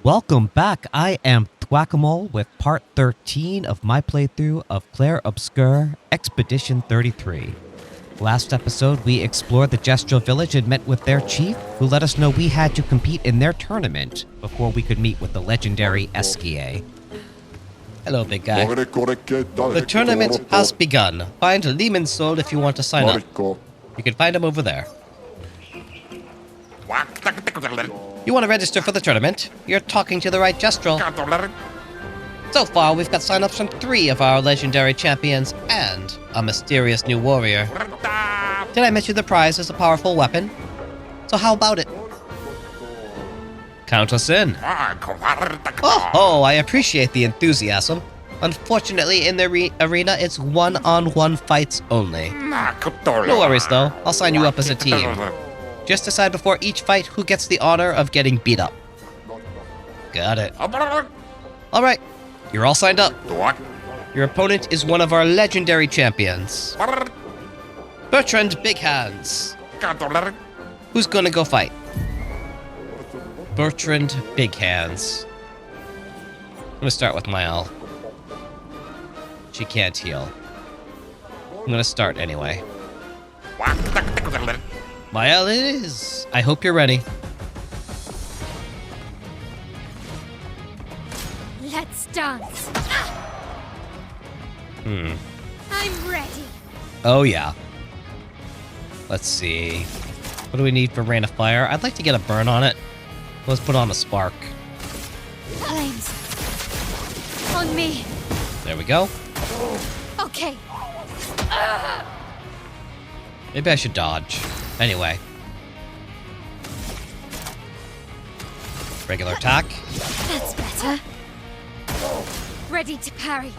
Welcome back. I am Thwackamole with part 13 of my playthrough of Clair Obscur Expedition 33. Last episode, we explored the Gestural Village and met with their chief, who let us know we had to compete in their tournament before we could meet with the legendary Esquie. Hello, big guy. The tournament has begun. Find Lehman's Soul if you want to sign up. You can find him over there. You want to register for the tournament? You're talking to the right Gestural. So far, we've got sign-ups from 3 of our legendary champions and a mysterious new warrior. Did I mention the prize is a powerful weapon? So how about it? Count us in. Oh, I appreciate the enthusiasm. Unfortunately, in the arena, it's one-on-one fights only. No worries, though. I'll sign you up as a team. Just decide before each fight who gets the honor of getting beat up. Got it. Alright, you're all signed up. Your opponent is one of our legendary champions. Bertrand Big Hands. Who's gonna go fight? Bertrand Big Hands. I'm gonna start with Mael. She can't heal. I'm gonna start anyway. Mael it is. I hope you're ready. Let's dance. I'm ready. Oh yeah. Let's see. What do we need for Rain of Fire? I'd like to get a burn on it. Let's put on a spark. Flames. On me. There we go. Okay. Maybe I should dodge. Anyway. Regular attack. That's better. Ready to parry.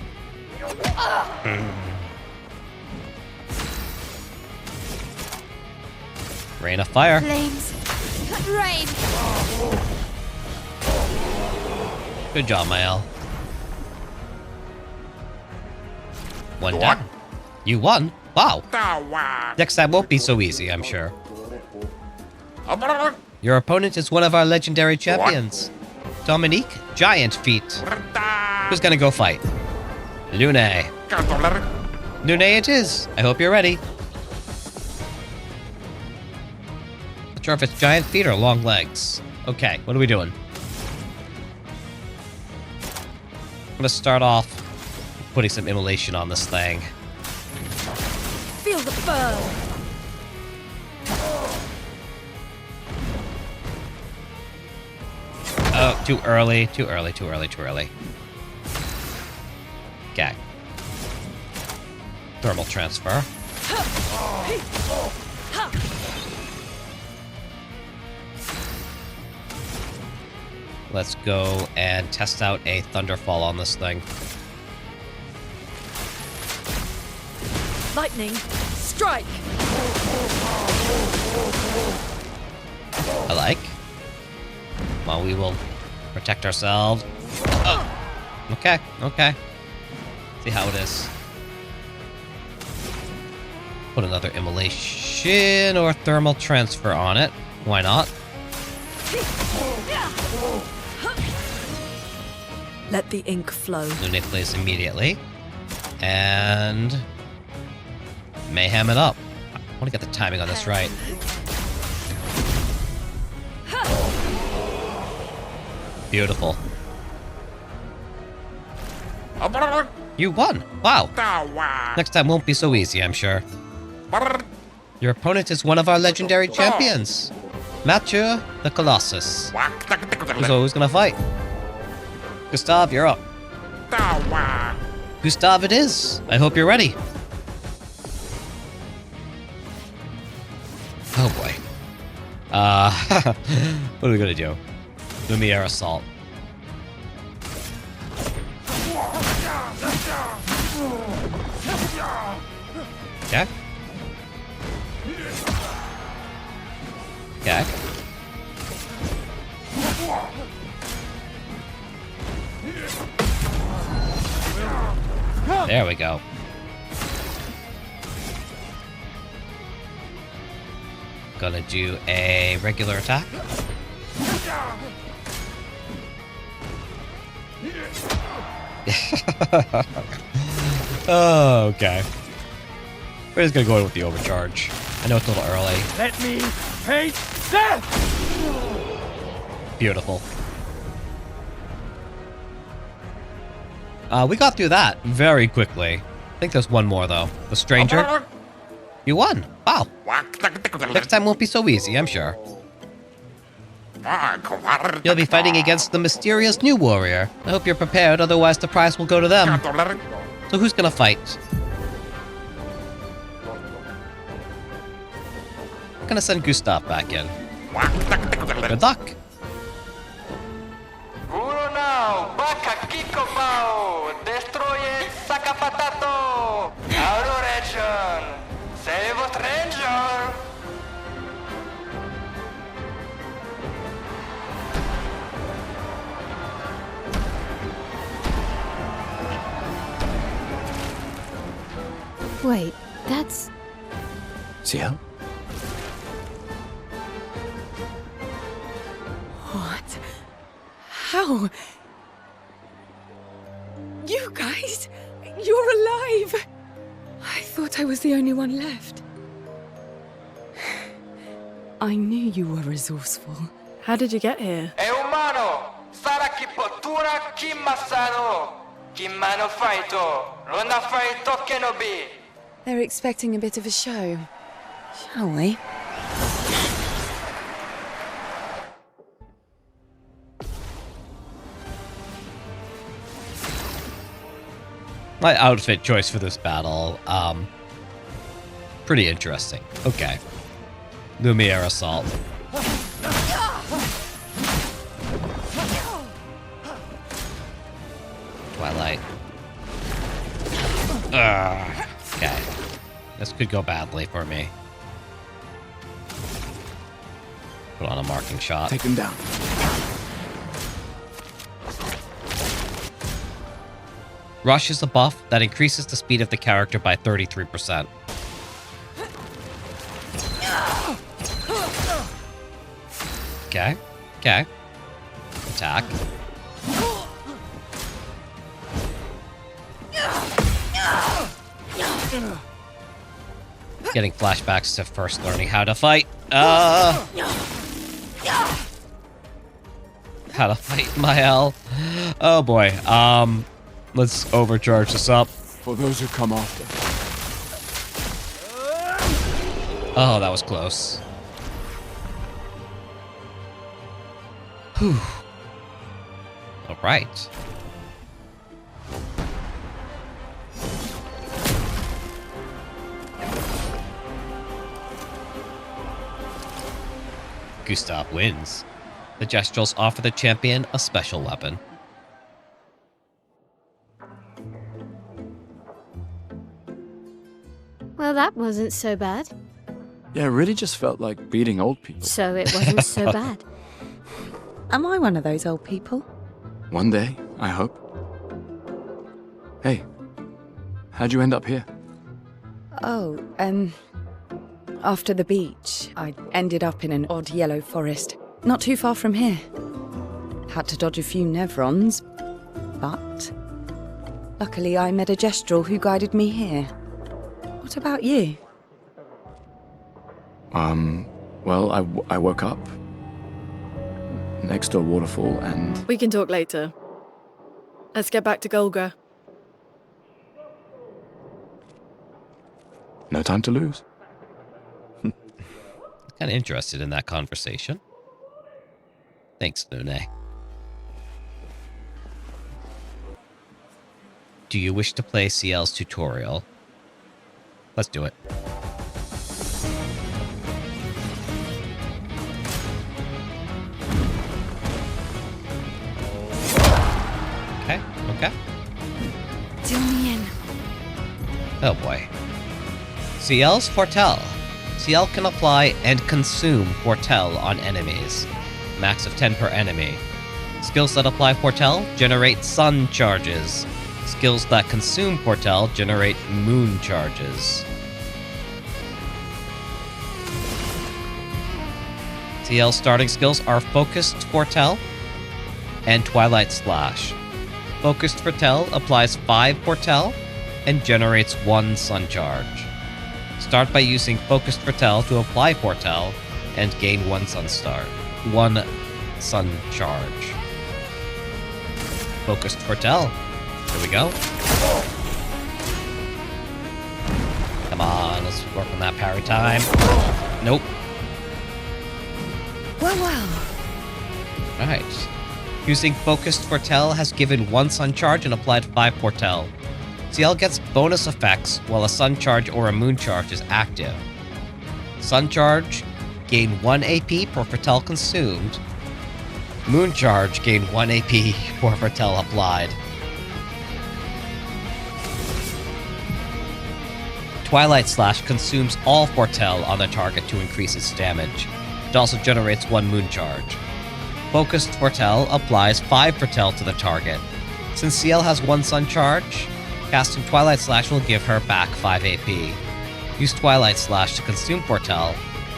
Rain of Fire. Flames. Rain. Good job, Mael. One down. You won? Wow. Next time won't be so easy, I'm sure. Your opponent is one of our legendary champions. Dominique, Giant Feet. Who's gonna go fight? Lune. Lune it is. I hope you're ready. Not sure if it's giant feet or long legs. Okay, what are we doing? I'm gonna start off putting some immolation on this thing. Feel the burn. Oh, too early, too early, too early, too early. Okay. Thermal transfer. Let's go and test out a Thunderfall on this thing. Lightning. Strike. I like. Well, we will protect ourselves. Oh. Okay, okay. See how it is. Put another immolation or thermal transfer on it. Why not? Let the ink flow. Lune plays immediately. And mayhem it up. I want to get the timing on this right. Beautiful. You won! Wow! Next time won't be so easy, I'm sure. Your opponent is one of our legendary champions. Mathieu the Colossus. Who's always gonna fight? Gustav, you're up. Gustav it is. I hope you're ready. Oh boy. What are we gonna do? Lumiere Assault. Okay. Okay. There we go. Gonna do a regular attack. Oh, okay. We're just gonna go in with the overcharge. I know it's a little early. Let me paint death! Beautiful. We got through that very quickly. I think there's one more, though. The stranger. You won. Wow. Next time won't be so easy, I'm sure. You'll be fighting against the mysterious new warrior. I hope you're prepared, otherwise the prize will go to them. So who's gonna fight? I'm gonna send Gustav back in. Good luck. Now, Baka Kikobao, destroye Sakapatato, Adoration, save a stranger. Wait, that's... Ciel? What? How? You guys? You're alive! I thought I was the only one left. I knew you were resourceful. How did you get here? E umano, Sara Kipotura Kimasano, Kimano Faito, Lona Faito Kenobi. They're expecting a bit of a show. Shall we? My outfit choice for this battle, pretty interesting. Okay. Lumiere Assault. Twilight. Okay. This could go badly for me. Put on a marking shot. Take him down. Rush is a buff that increases the speed of the character by 33%. Okay. Okay. Attack. Getting flashbacks to first learning how to fight. How to fight Mael. Oh boy. Let's overcharge this up. For those who come after. Oh, that was close. Whew. All right. Gustav wins. The Gestrels offer the champion a special weapon. Well, that wasn't so bad. Yeah, it really just felt like beating old people. So it wasn't so bad. Am I one of those old people? One day, I hope. Hey, how'd you end up here? Oh, after the beach, I ended up in an odd yellow forest, not too far from here. Had to dodge a few Nevrons, but luckily I met a Gestrel who guided me here. What about you? Well, I woke up next to a waterfall and... We can talk later. Let's get back to Golgra. No time to lose. Kind of interested in that conversation. Thanks, Lune. Do you wish to play CL's tutorial? Let's do it. Okay, okay. Do me in. Oh boy. CL's Fortell. CL can apply and consume Fortell on enemies. Max of 10 per enemy. Skills that apply Fortell generate sun charges. Skills that consume Fortell generate moon charges. CL's starting skills are Focused Fortell and Twilight Slash. Focused Foretell applies 5 Foretell and generates 1 Sun Charge. Start by using Focused Foretell to apply Foretell and gain 1 Sun Charge. Focused Foretell. Here we go. Come on, let's work on that parry time. Nope. Well. Alright. Using Focused Foretell has given 1 Sun Charge and applied 5 Foretell. CL gets bonus effects while a Sun Charge or a Moon Charge is active. Sun Charge, gain 1 AP per Foretell consumed. Moon Charge, gain 1 AP per Foretell applied. Twilight Slash consumes all Foretell on the target to increase its damage. It also generates 1 Moon Charge. Focused Foretell applies 5 Foretell to the target. Since CL has 1 Sun Charge, casting Twilight Slash will give her back 5 AP. Use Twilight Slash to consume Foretell,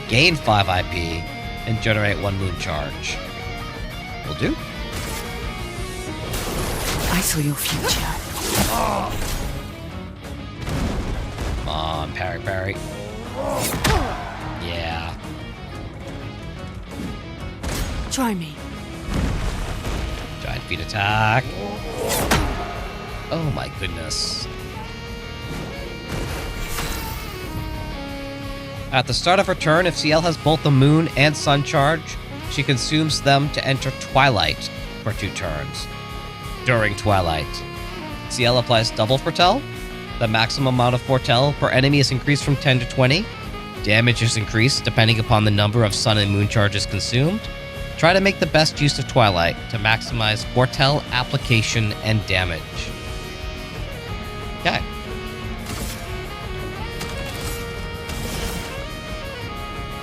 gain 5 IP, and generate 1 Moon Charge. Will do. I saw your future. Come on, parry. Yeah. Try me. Giant feet attack. Oh my goodness. At the start of her turn, if CL has both the Moon and Sun Charge, she consumes them to enter Twilight for 2 turns. During Twilight, CL applies double Foretell. The maximum amount of Foretell per enemy is increased from 10 to 20. Damage is increased depending upon the number of Sun and Moon Charges consumed. Try to make the best use of Twilight to maximize Foretell application and damage. Okay.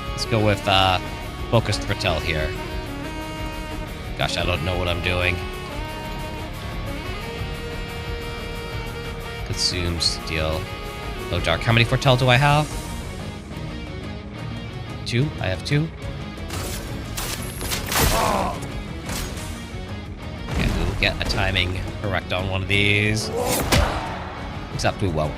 Let's go with Focused Foretell here. Gosh, I don't know what I'm doing. Consume, steal. Oh, dark. How many Foretell do I have? 2. I have 2. Okay, we will get a timing correct on one of these. Except we won't.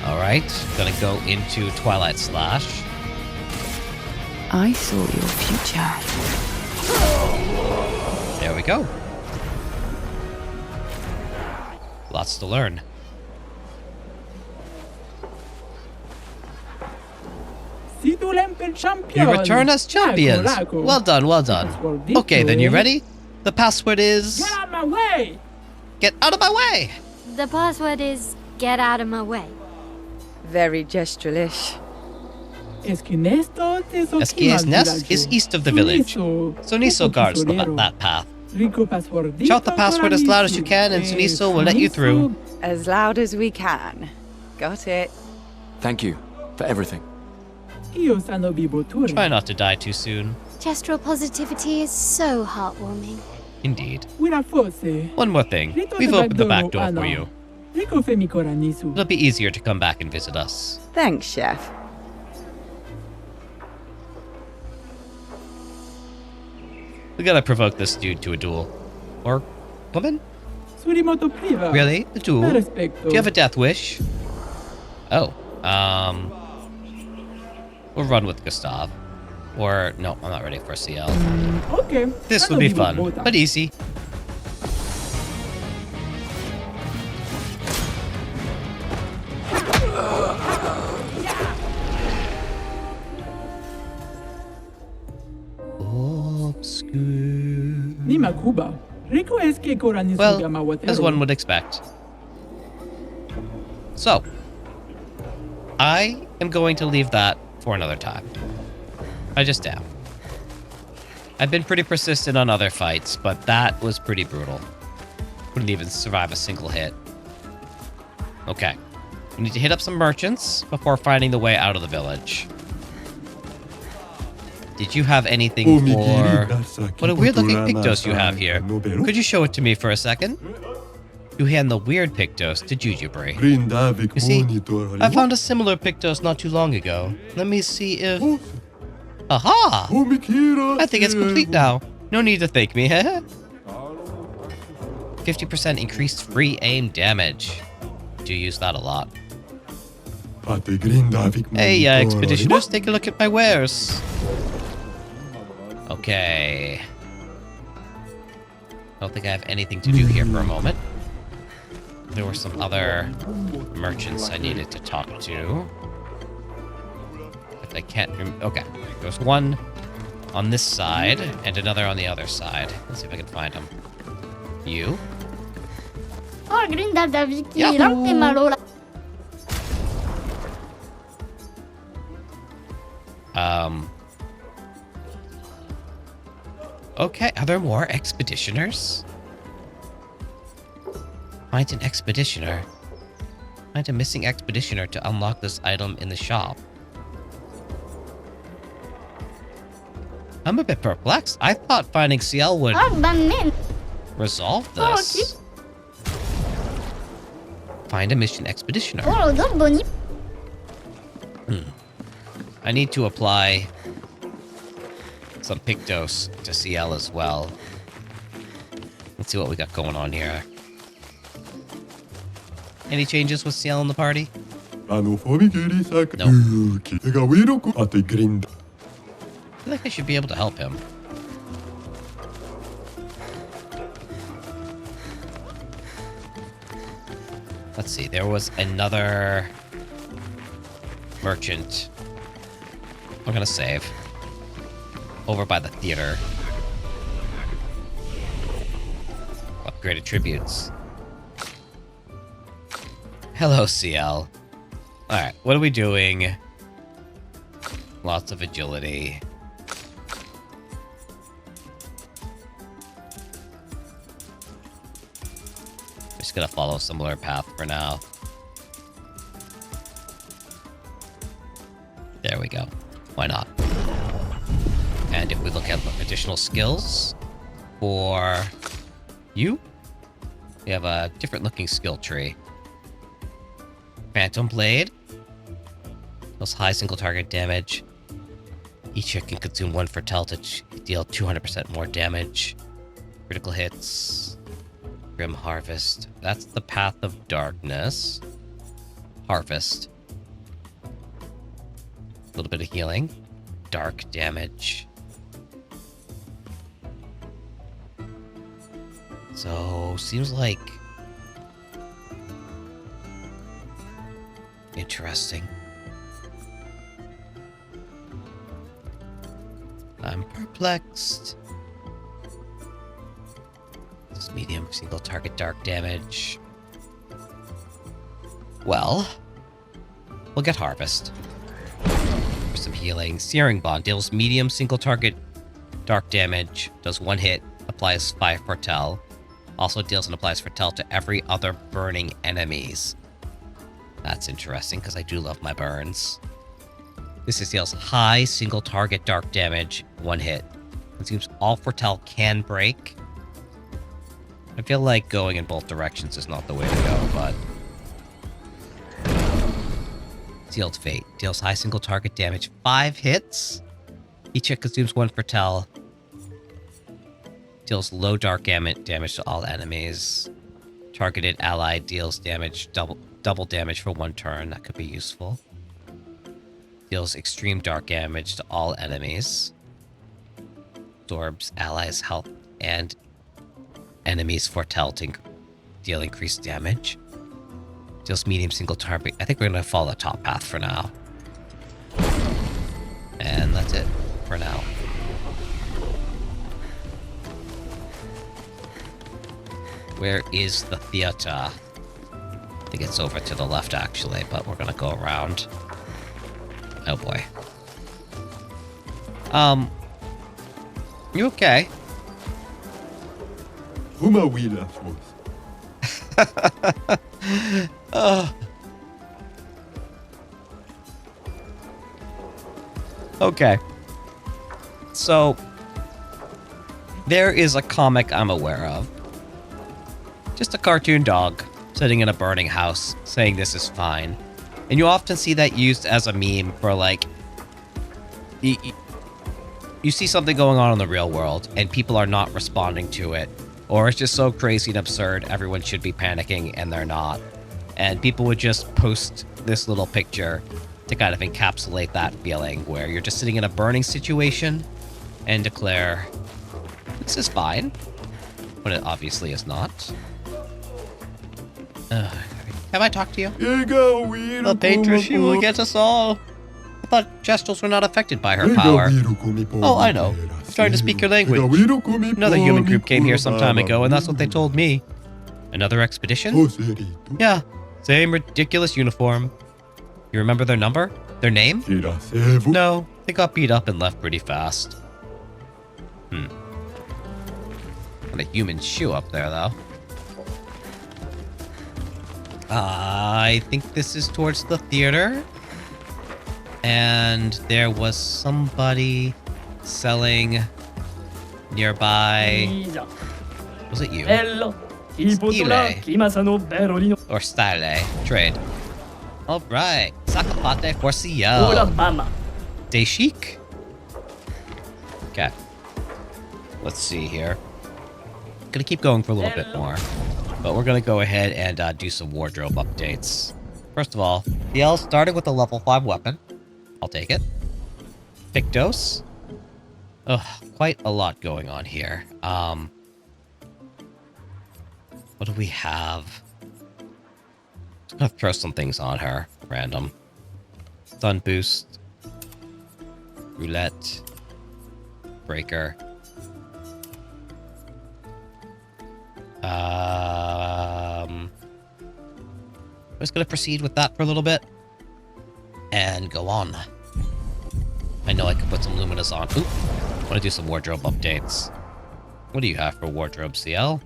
Alright, gonna go into Twilight Slash. I saw your future. There we go. Lots to learn. You return as champions. Well done, well done. Okay, then you ready? The password is... Get out of my way! Get out of my way! The password is get out of my way. Very gesturalish. Esquie's nest is east of the village. Suniso guards that path. Shout the password as loud as you can and Suniso will let you through. As loud as we can. Got it. Thank you for everything. Try not to die too soon. Gestural positivity is so heartwarming. Indeed. One more thing. We've opened the back door for you. It'll be easier to come back and visit us. Thanks, Chef. We gotta provoke this dude to a duel. Or woman? Really? A duel? Do you have a death wish? Oh, we'll run with Gustav. Or, no, I'm not ready for CL. Okay. This will be fun, but easy. Obscur. Well, as one would expect. So, I am going to leave that for another time. I just am. I've been pretty persistent on other fights, but that was pretty brutal. Couldn't even survive a single hit. Okay. We need to hit up some merchants before finding the way out of the village. Did you have anything for... What a weird-looking Pictos you have here. Could you show it to me for a second? You hand the weird Pictos to Jujubri. You see, I found a similar Pictos not too long ago. Let me see if... Aha! I think it's complete now. No need to thank me, huh? 50% increased free aim damage. Do use that a lot. Hey, expeditioners, take a look at my wares. Okay. I don't think I have anything to do here for a moment. There were some other merchants I needed to talk to. If I can't okay. There's one on this side and another on the other side. Let's see if I can find them. You? Okay, are there more expeditioners? Find an expeditioner. Find a missing expeditioner to unlock this item in the shop. I'm a bit perplexed. I thought finding CL would resolve this. Find a mission expeditioner. I need to apply some Pictos to CL as well. Let's see what we got going on here. Any changes with CL in the party? No. I feel like I should be able to help him. Let's see, there was another merchant. I'm gonna save. Over by the theater. Upgraded tributes. Hello, CL. Alright, what are we doing? Lots of agility. Just gonna follow a similar path for now. There we go. Why not? And if we look at additional skills for you, we have a different looking skill tree. Phantom Blade. Deals high single target damage. Each hit can consume 1 Fertel to deal 200% more damage. Critical hits. Grim Harvest. That's the Path of Darkness. Harvest. A little bit of healing. Dark damage. So, seems like... interesting. I'm perplexed. This is medium single target dark damage. Well, we'll get Harvest. For some healing. Searing Bond deals medium single target dark damage, does 1 hit, applies 5 Fertel. Also deals and applies Fertel to every other burning enemies. That's interesting, because I do love my burns. This deals high single target dark damage, 1 hit. It seems all Fertel can break. I feel like going in both directions is not the way to go, but... Sealed Fate. Deals high single target damage, 5 hits. Each hit consumes 1 Fertel. Deals low dark damage to all enemies. Targeted ally deals damage, double damage for 1 turn. That could be useful. Deals extreme dark damage to all enemies. Absorbs allies' health and enemies Fertel to deal increased damage. Deals medium single target. I think we're going to follow the top path for now. And that's it for now. Where is the theater? I think it's over to the left, actually, but we're gonna go around. Oh, boy. You okay? Okay. So, there is a comic I'm aware of. Just a cartoon dog sitting in a burning house saying this is fine. And you often see that used as a meme for like, you you see something going on in the real world and people are not responding to it, or it's just so crazy and absurd, everyone should be panicking and they're not. And people would just post this little picture to kind of encapsulate that feeling where you're just sitting in a burning situation and declare, this is fine, when it obviously is not. Have I talked to you? The Paintress, she will get us all. I thought Gestrals were not affected by her power. Oh, I know. I'm trying to speak your language. Another human group came here some time ago, and that's what they told me. Another expedition? Yeah, same ridiculous uniform. You remember their number? Their name? No, they got beat up and left pretty fast. Got a human shoe up there, though. I think this is towards the theater. And there was somebody selling nearby. Was it you? Stile. Or Stile. Trade. Alright. Sakapate for CL. Day chic? Okay. Let's see here. Gonna keep going for a little bit more. But we're gonna go ahead and do some wardrobe updates. First of all, DL started with a level 5 weapon. I'll take it. Pictos. Ugh, quite a lot going on here. What do we have? I'm gonna throw some things on her. Random. Stun boost. Roulette. Breaker. I'm just gonna proceed with that for a little bit. And go on. I know I could put some Luminas on. Oop. I want to do some wardrobe updates. What do you have for wardrobe, CL?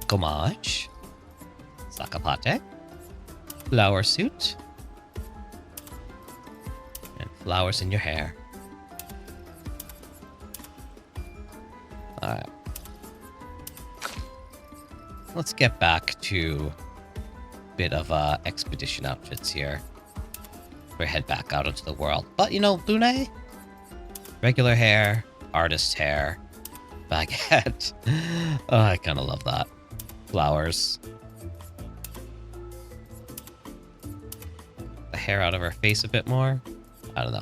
Gomage. Sakapate. Flower suit. And flowers in your hair. Alright. Let's get back to a bit of expedition outfits here. We head back out into the world. But, you know, Lune? Regular hair, artist hair, baguette. Oh, I kind of love that. Flowers. The hair out of her face a bit more. I don't know.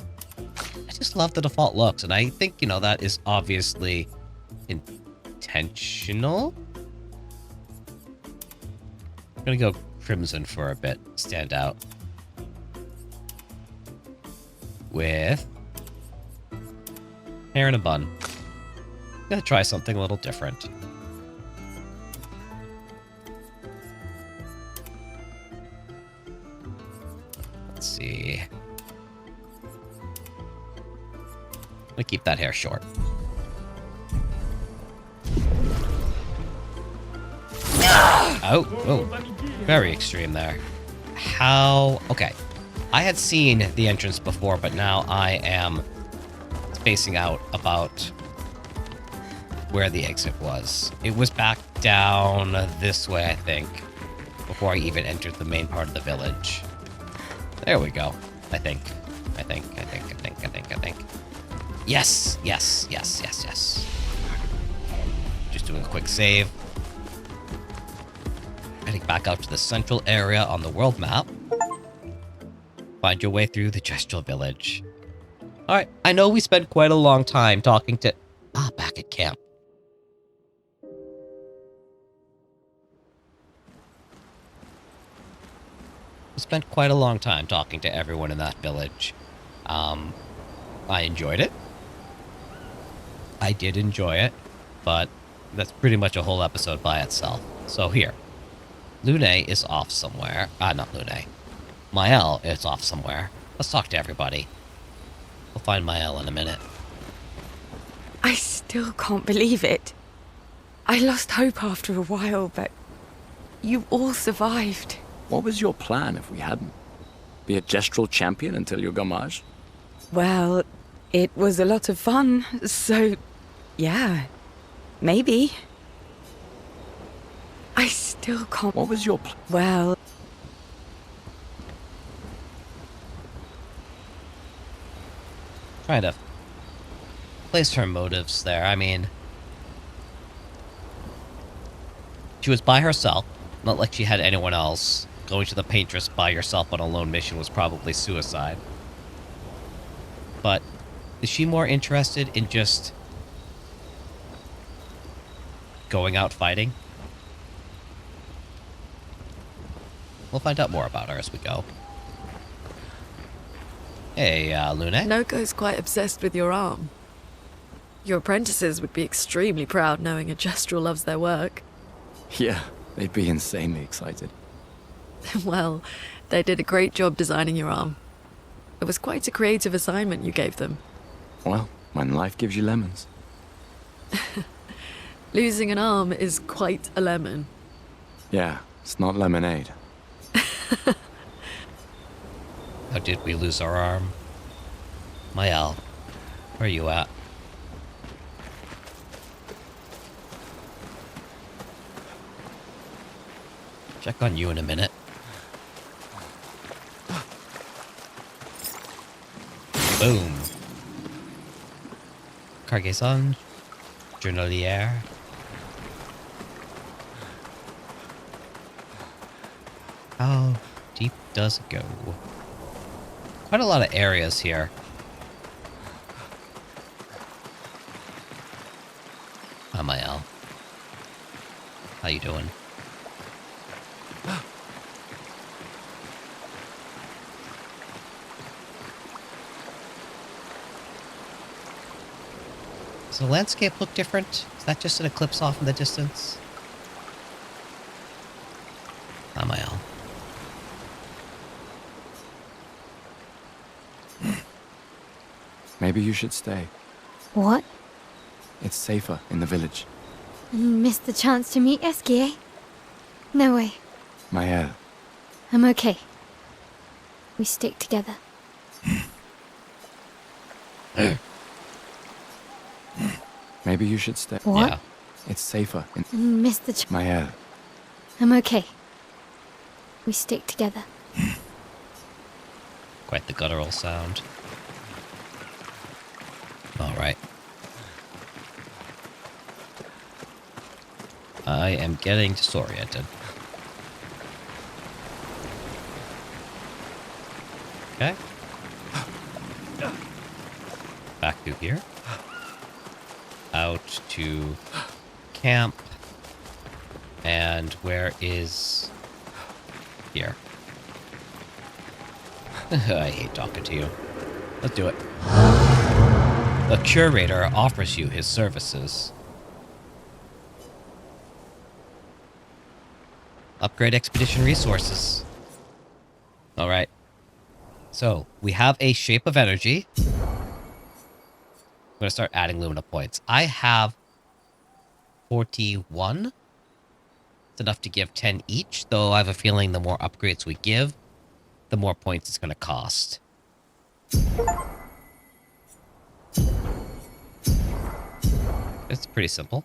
I just love the default looks, and I think, you know, that is obviously intentional. I'm gonna go crimson for a bit. Stand out. With hair in a bun. I'm gonna try something a little different. Let's see. I'm gonna keep that hair short. Oh, very extreme there. How? Okay. I had seen the entrance before, but now I am spacing out about where the exit was. It was back down this way, I think, before I even entered the main part of the village. There we go. I think. Yes. Just doing a quick save. Heading back out to the central area on the world map. Find your way through the Gestral Village. Alright, I know we spent quite a long time talking to... back at camp. We spent quite a long time talking to everyone in that village. I enjoyed it. I did enjoy it, but that's pretty much a whole episode by itself. So here. Lune is off somewhere. Not Lune. Mael is off somewhere. Let's talk to everybody. We'll find Mael in a minute. I still can't believe it. I lost hope after a while, but you all survived. What was your plan if we hadn't? Be a Gestral champion until your Gomage? Well, it was a lot of fun, so yeah, maybe. I still can't... What was your plan? Well... Trying to place her motives there. I mean, she was by herself, not like she had anyone else. Going to the Paintress by yourself on a lone mission was probably suicide. But is she more interested in just going out fighting? We'll find out more about her as we go. Hey, Lune. Noko's quite obsessed with your arm. Your apprentices would be extremely proud knowing a Gestrel loves their work. Yeah, they'd be insanely excited. Well, they did a great job designing your arm. It was quite a creative assignment you gave them. Well, when life gives you lemons. Losing an arm is quite a lemon. Yeah, it's not lemonade. How did we lose our arm? Mael, where are you at? Check on you in a minute. Boom. Cargaison. Journalier. How deep does it go? Quite a lot of areas here. Hi, Mael. How you doing? Does the landscape look different? Is that just an eclipse off in the distance? Hi, Mael. Maybe you should stay. What? It's safer in the village. Missed the chance to meet Esquie, eh? No way. Mael. I'm okay. We stick together. Maybe you should stay. What? Yeah. It's safer in... Missed the chance. Mael. I'm okay. We stick together. Quite the guttural sound. Alright. I am getting disoriented. Okay. Back through here. Out to camp. And where is... here. I hate talking to you. Let's do it. The curator offers you his services. Upgrade expedition resources. Alright. So, we have a shape of energy. I'm going to start adding Lumina points. I have 41. It's enough to give 10 each, though I have a feeling the more upgrades we give, the more points it's going to cost. It's pretty simple.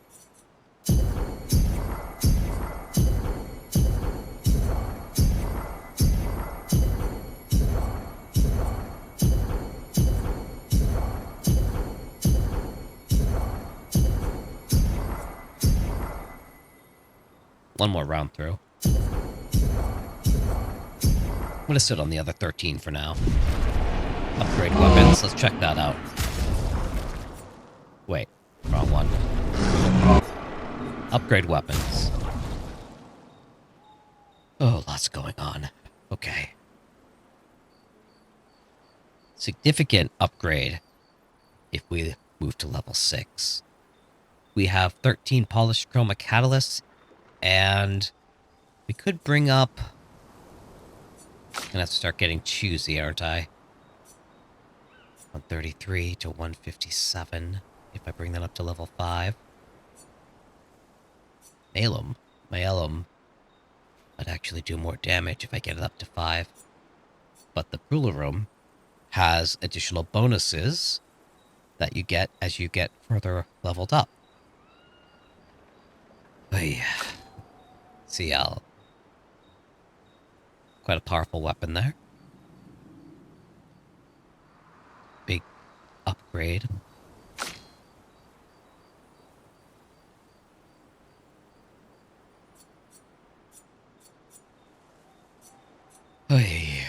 One more round through. I'm gonna sit on the other 13 for now. Upgrade weapons, let's check that out. Wait, wrong one. Upgrade weapons. Oh, lots going on. Okay. Significant upgrade if we move to level 6. We have 13 polished chroma catalysts, and we could bring up... I'm gonna have to start getting choosy, aren't I? 133 to 157, if I bring that up to level 5. Malum. Malum. I'd actually do more damage if I get it up to 5. But the Brularum has additional bonuses that you get as you get further leveled up. Hey. CL. Quite a powerful weapon there. Big upgrade. Hey.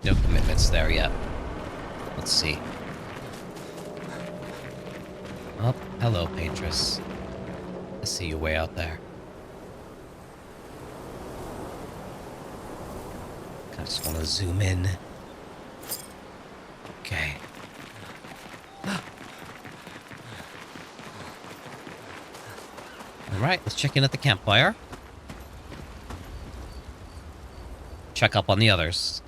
No commitments there yet. Let's see. Oh, hello, Paintress. I see you way out there. I just want to zoom in. Okay. Alright, let's check in at the campfire. Check up on the others.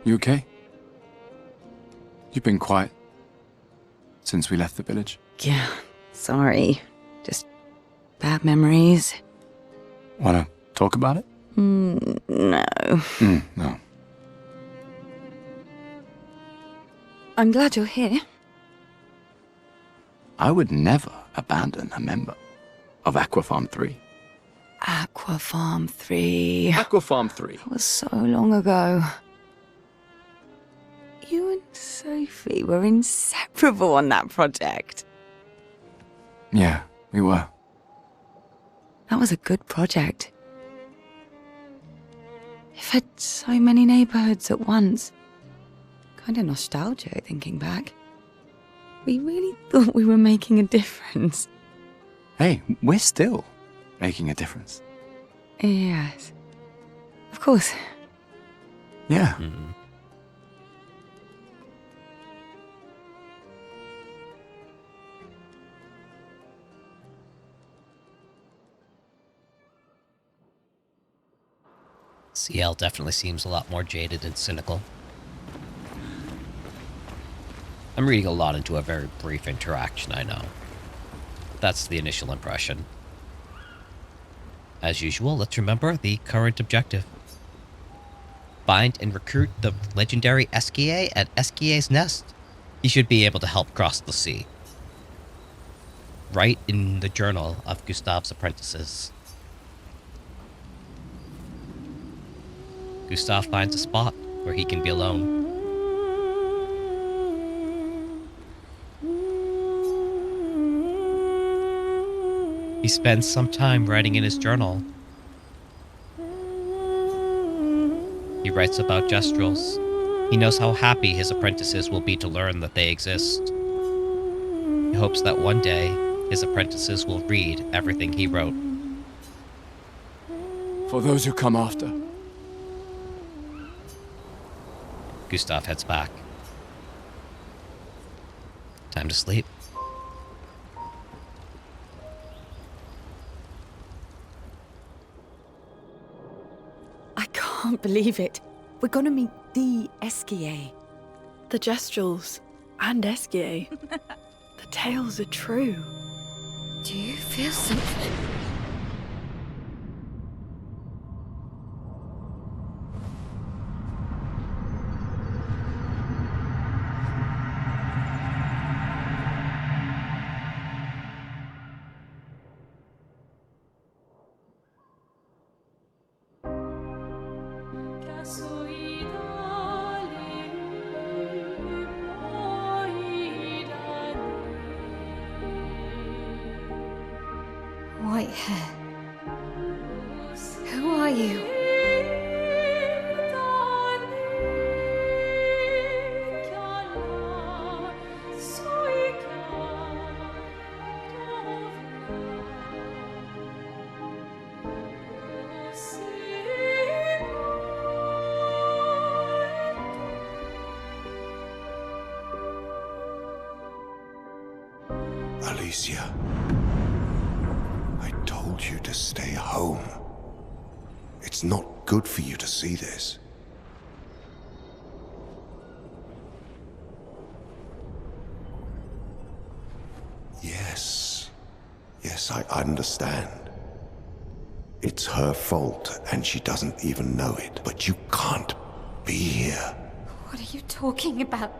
You okay? You've been quiet since we left the village. Yeah, sorry. Just bad memories. Wanna talk about it? No. No. I'm glad you're here. I would never abandon a member of Aquafarm 3. Aquafarm 3. Aquafarm 3. That was so long ago. You and Sophie were inseparable on that project. Yeah, we were. That was a good project. It fed so many neighborhoods at once. Kind of nostalgic thinking back. We really thought we were making a difference. Hey, we're still making a difference. Yes. Of course. Yeah. CL definitely seems a lot more jaded and cynical. I'm reading a lot into a very brief interaction, I know. That's the initial impression. As usual, let's remember the current objective. Find and recruit the legendary Esquie at Esquie's nest. He should be able to help cross the sea. Write in the journal of Gustave's apprentices. Gustave finds a spot where he can be alone. He spends some time writing in his journal. He writes about Gestrels. He knows how happy his apprentices will be to learn that they exist. He hopes that one day his apprentices will read everything he wrote. For those who come after. Gustave heads back. Time to sleep. I can't believe it. We're gonna meet the Esquie. The Gestrels and Esquie. The tales are true. Do you feel something? White hair. Who are you? Alicia, I told you to stay home. It's not good for you to see this. Yes, Yes, I understand. It's her fault, and she doesn't even know it. But you can't be here. What are you talking about?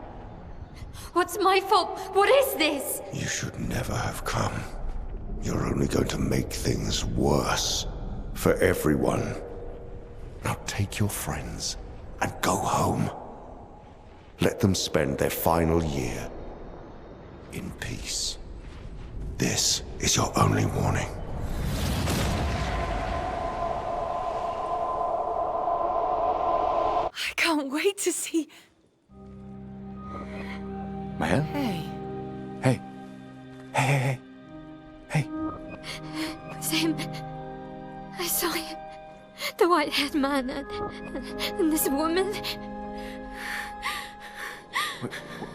What's my fault? What is this? You should never have come. You're only going to make things worse. For everyone. Now take your friends and go home. Let them spend their final year in peace. This is your only warning. I can't wait to see... Maya? Hey. Hey. Hey, hey, hey. Hey. It was him. I saw him. The white-haired man and this woman.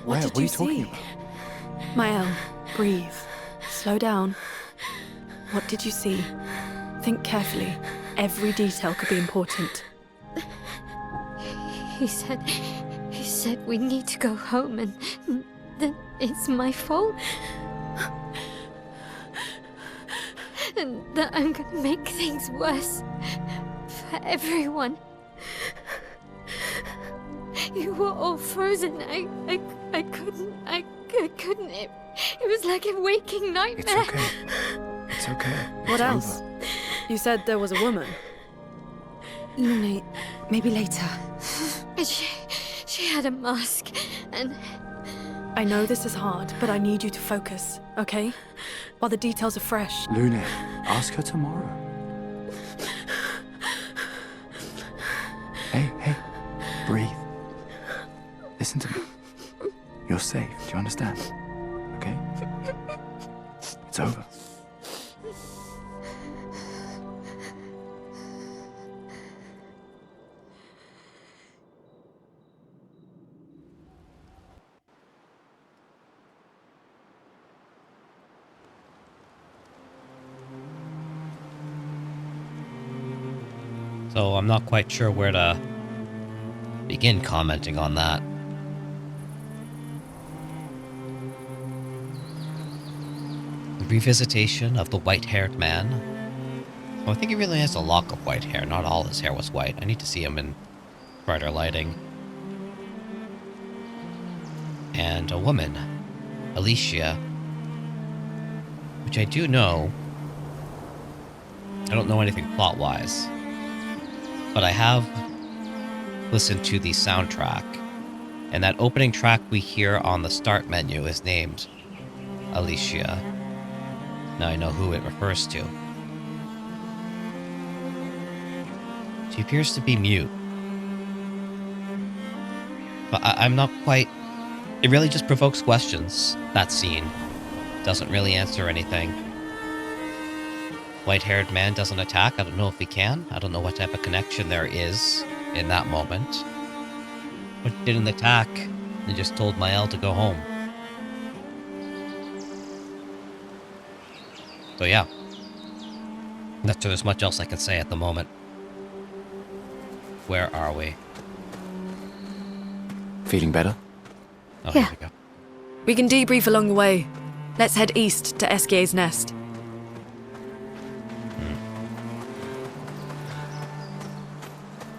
Where? What are you talking about? Mael, breathe. Slow down. What did you see? Think carefully. Every detail could be important. He said we need to go home and that it's my fault. And that I'm gonna make things worse for everyone. You were all frozen. I couldn't. It was like a waking nightmare. It's okay. It's okay. What It's else? over. You said there was a woman. Maybe later. And she had a mask and... I know this is hard, but I need you to focus, okay? While the details are fresh. Luna, ask her tomorrow. Hey, breathe. Listen to me. You're safe, do you understand? Okay? It's over. So I'm not quite sure where to begin commenting on that. The revisitation of the white-haired man. Oh, I think he really has a lock of white hair. Not all his hair was white. I need to see him in brighter lighting. And a woman, Alicia, which I do know. I don't know anything plot-wise, but I have listened to the soundtrack, and that opening track we hear on the start menu is named Alicia. Now I know who it refers to. She appears to be mute, but I'm not quite... It really just provokes questions, that scene. Doesn't really answer anything. White-haired man doesn't attack. I don't know if he can. I don't know what type of connection there is in that moment. But he didn't attack and just told Mael to go home. So yeah. Not sure there's much else I can say at the moment. Where are we? Feeling better? Oh, Yeah. here we go. We can debrief along the way. Let's head east to Esquie's nest.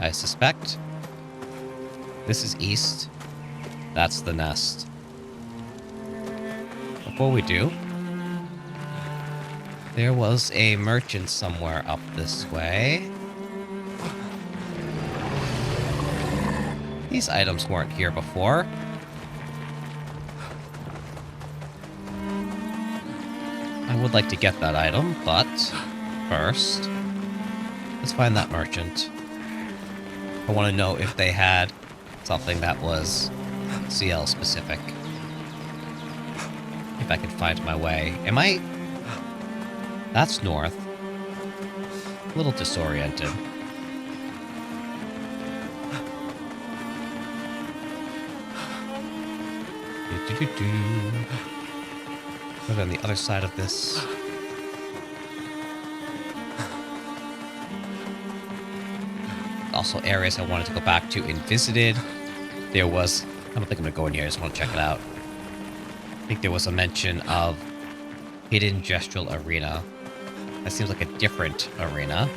I suspect this is east. That's the nest. Before we do, there was a merchant somewhere up this way. These items weren't here before. I would like to get that item, but first, let's find that merchant. I want to know if they had something that was CL specific. If I can find my way. Am I... That's north. A little disoriented. What on the other side of this? Also areas I wanted to go back to and visited. There was... I don't think I'm going to go in here. I just want to check it out. I think there was a mention of Hidden Gestural Arena. That seems like a different arena.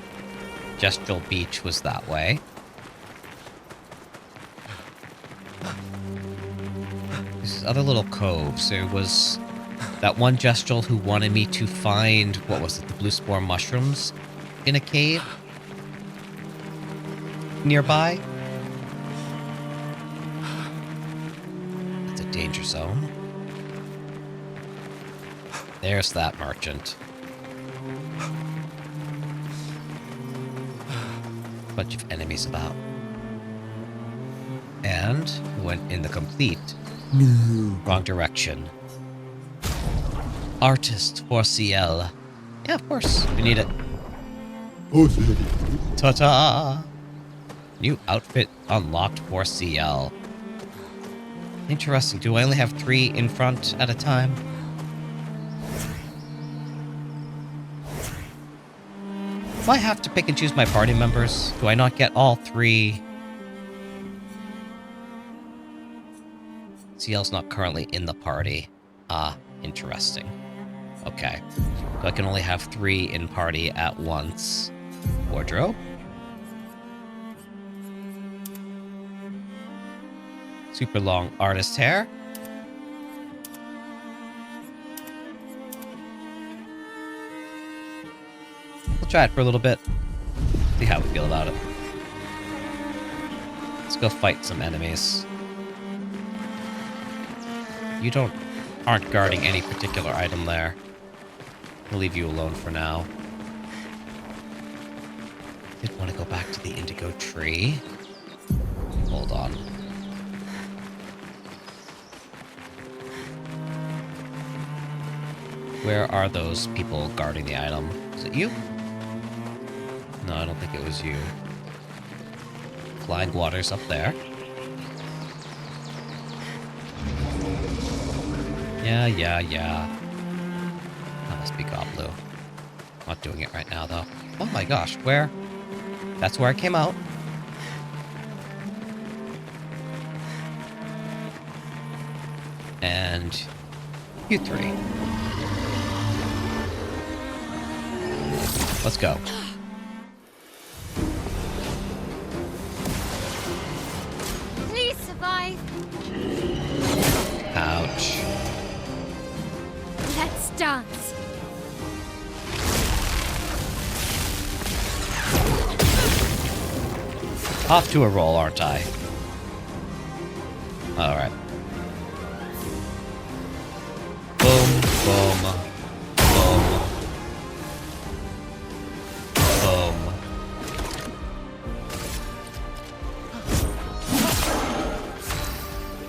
Gestural Beach was that way. This other little coves. There was that one Gestural who wanted me to find, what was it, the blue spore mushrooms in a cave nearby. It's a danger zone. There's that merchant. Bunch of enemies about. And went in the complete wrong direction. Artist for CL. Yeah, of course. We need it. Ta-ta! New outfit unlocked for CL. Interesting. Do I only have 3 in front at a time? Do I have to pick and choose my party members? Do I not get all 3? CL's not currently in the party. Ah, interesting. Okay. So I can only have 3 in party at once. Wardrobe. Super long artist hair. We'll try it for a little bit. See how we feel about it. Let's go fight some enemies. You aren't guarding any particular item there. We'll leave you alone for now. Did want to go back to the indigo tree. Hold on. Where are those people guarding the item? Is it you? No, I don't think it was you. Flying water's up there. Yeah. That must be Goblu. Not doing it right now, though. Oh my gosh, where? That's where I came out. And you 3. Let's go. Please survive. Ouch. Let's dance. Off to a roll, aren't I? Alright. Boom, boom, boom, boom.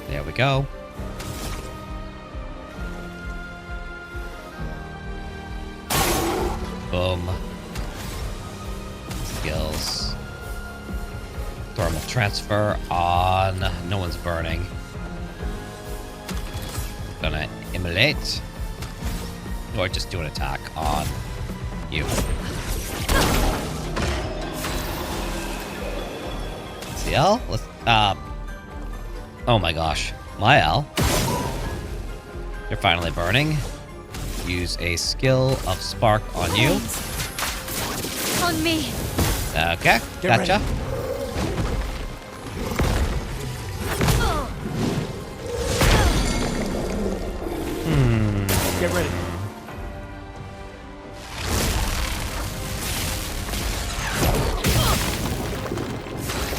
There we go. Boom. Skills. Thermal transfer on. No one's burning. Gonna immolate. Or just do an attack on you. CL? Let's, oh my gosh. My L. You're finally burning. Use a skill of spark on you. On me. Okay, gotcha. Get ready.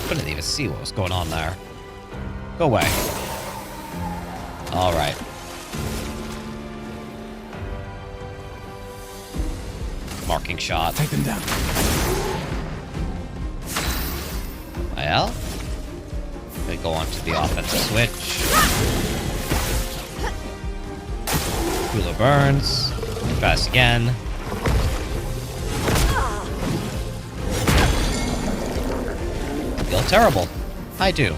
Couldn't even see what was going on there. Go away. Alright. Marking shot. Take them down. Well, we go on to the offensive switch. Cooler burns. Try this again. Feel terrible. I do.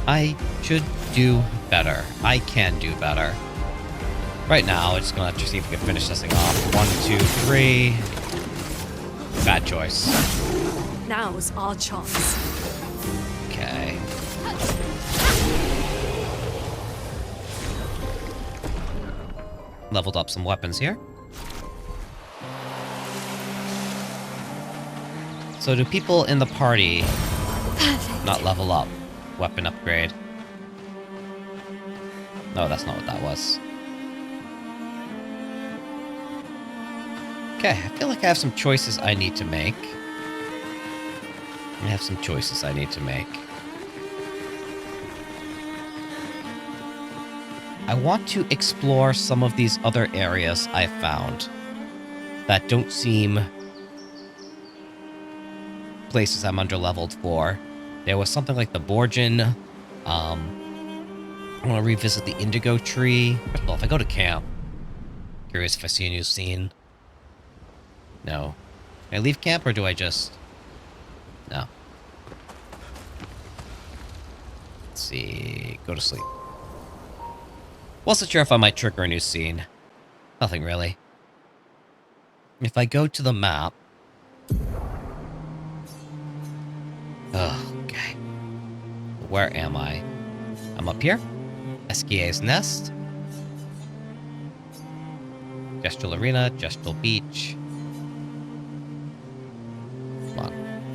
I should do better. I can do better. Right now, it's gonna have to see if we can finish this thing off. 1, 2, 3. Bad choice. Now's our chance. Okay. Leveled up some weapons here. So do people in the party Perfect. not level up? Weapon upgrade. No, that's not what that was. Okay, I feel like I have some choices I need to make. I have some choices I need to make. I want to explore some of these other areas I found that don't seem places I'm underleveled for. There was something like the Borgian. I want to revisit the Indigo Tree. First of all, if I go to camp, curious if I see a new scene. No. Can I leave camp or do I just... No. Let's see. Go to sleep. Wasn't sure if I might trigger a new scene. Nothing really. If I go to the map... Oh, okay. Where am I? I'm up here. Esquie's Nest. Gestural Arena, Gestural Beach. Come on.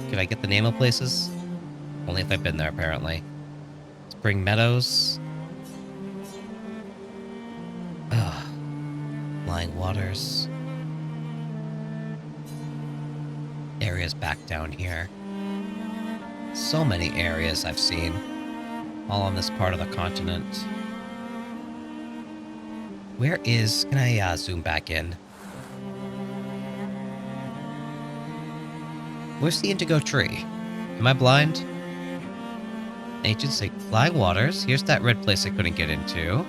Can I get the name of places? Only if I've been there, apparently. Spring Meadows. Ugh. Flying Waters. Areas back down here. So many areas I've seen. All on this part of the continent. Where is... Can I zoom back in? Where's the Indigo Tree? Am I blind? Ancient State Flying Waters. Here's that red place I couldn't get into.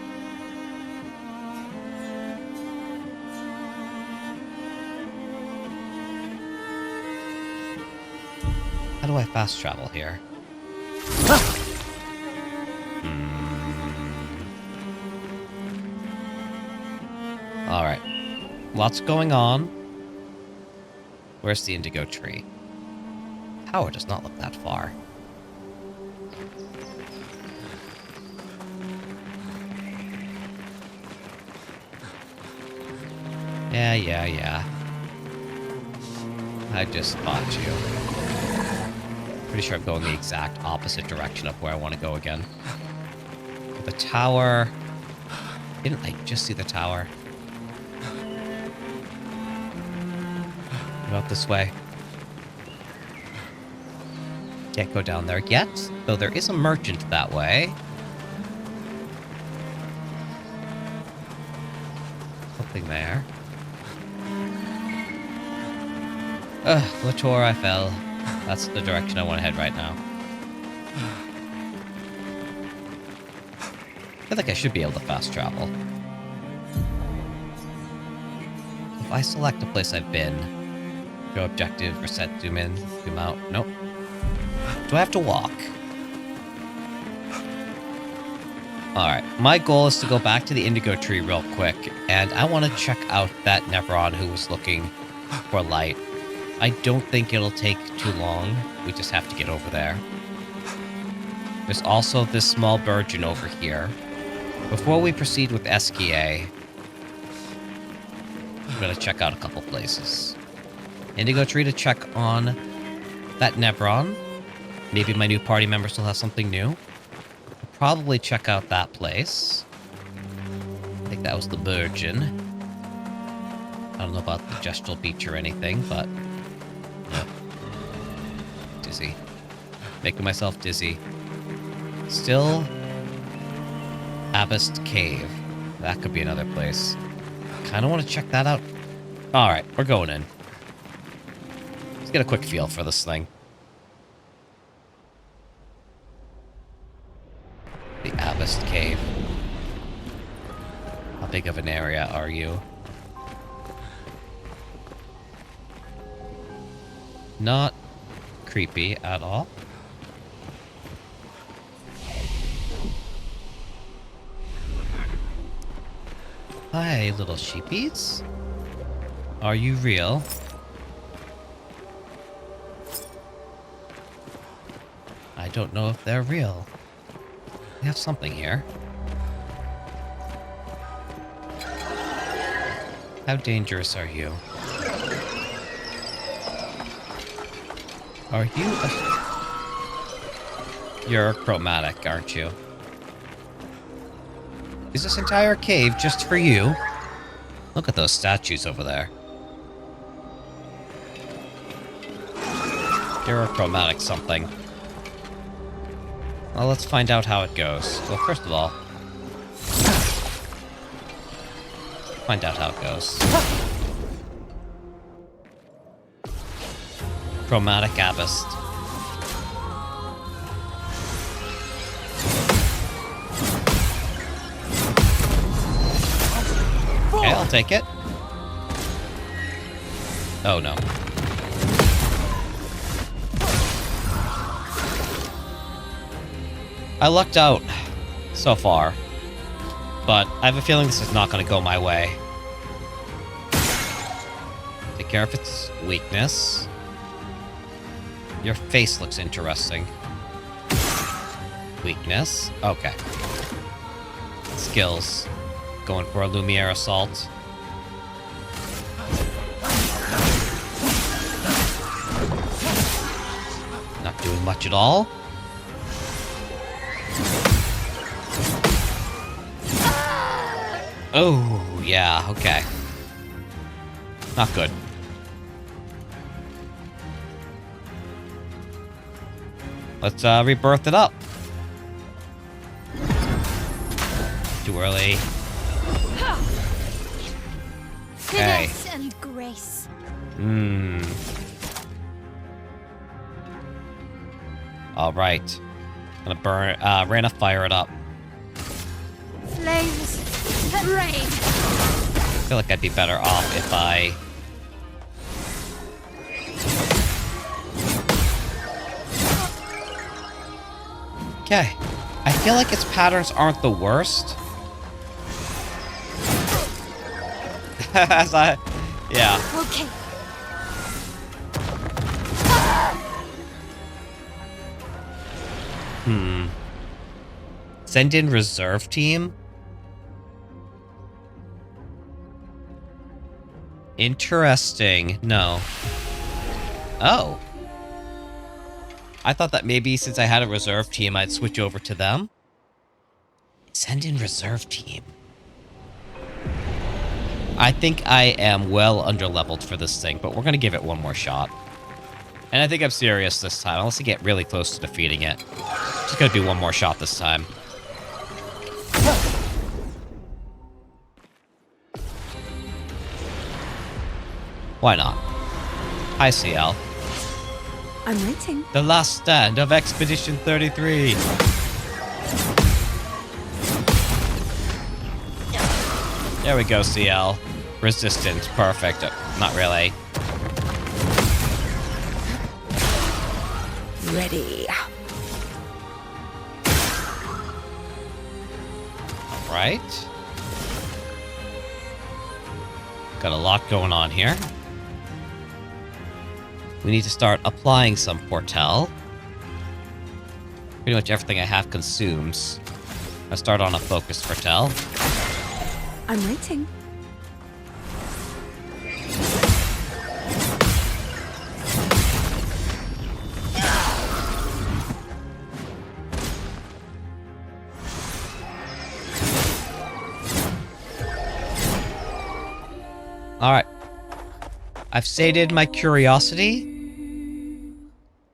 How do I fast travel here? Alright. Lots going on. Where's the Indigo Tree? Tower does not look that far. Yeah. I just spot you. Pretty sure I'm going the exact opposite direction of where I want to go again. The tower... Didn't I just see the tower? Go out this way. Can't go down there yet, though there is a merchant that way. Something there. Ugh, Latour, I fell. That's the direction I want to head right now. I feel like I should be able to fast travel. If I select a place I've been, go objective, reset, zoom in, zoom out. Nope. Do I have to walk? Alright, my goal is to go back to the Indigo Tree real quick, and I want to check out that Nevron who was looking for light. I don't think it'll take too long. We just have to get over there. There's also this small Burgeon over here. Before we proceed with Esquie, I'm going to check out a couple places. Indigo Tree to check on that Nebron. Maybe my new party member still has something new. I'll probably check out that place. I think that was the Burgeon. I don't know about the Gestural Beach or anything, but... Yeah. Dizzy. Making myself dizzy. Still... Abyss Cave. That could be another place. Kinda want to check that out. Alright, we're going in. Let's get a quick feel for this thing. The Abyss Cave. How big of an area are you? Not creepy at all. Hi, little sheepies. Are you real? I don't know if they're real. We have something here. How dangerous are you? Are you You're chromatic, aren't you? Is this entire cave just for you? Look at those statues over there. You're a chromatic something. Well, let's find out how it goes. Well, first of all, find out how it goes. Chromatic Abyss. Okay, I'll take it. Oh no. I lucked out so far, but I have a feeling this is not going to go my way. Take care of its weakness. Your face looks interesting. Weakness. Okay. Skills. Going for a Lumiere Assault. Not doing much at all. Oh, yeah, okay. Not good. Let's rebirth it up. Too early. Okay. Finesse and grace. Alright. Gonna burn, Reyna, fire it up. Flames that rain. I feel like I'd be better off if I... Okay. I feel like its patterns aren't the worst. As I... Yeah. Okay. Send in reserve team? Interesting. No. Oh. I thought that maybe since I had a reserve team, I'd switch over to them. Send in reserve team. I think I am well underleveled for this thing, but we're going to give it one more shot. And I think I'm serious this time, unless I get really close to defeating it. Just going to do one more shot this time. Why not? Hi, CL. I'm waiting. The last stand of Expedition 33. There we go, CL. Resistance, perfect. Not really. Ready. Alright. Got a lot going on here. We need to start applying some Portel. Pretty much everything I have consumes. I start on a focus Portel. I'm waiting. Alright. I've sated my curiosity.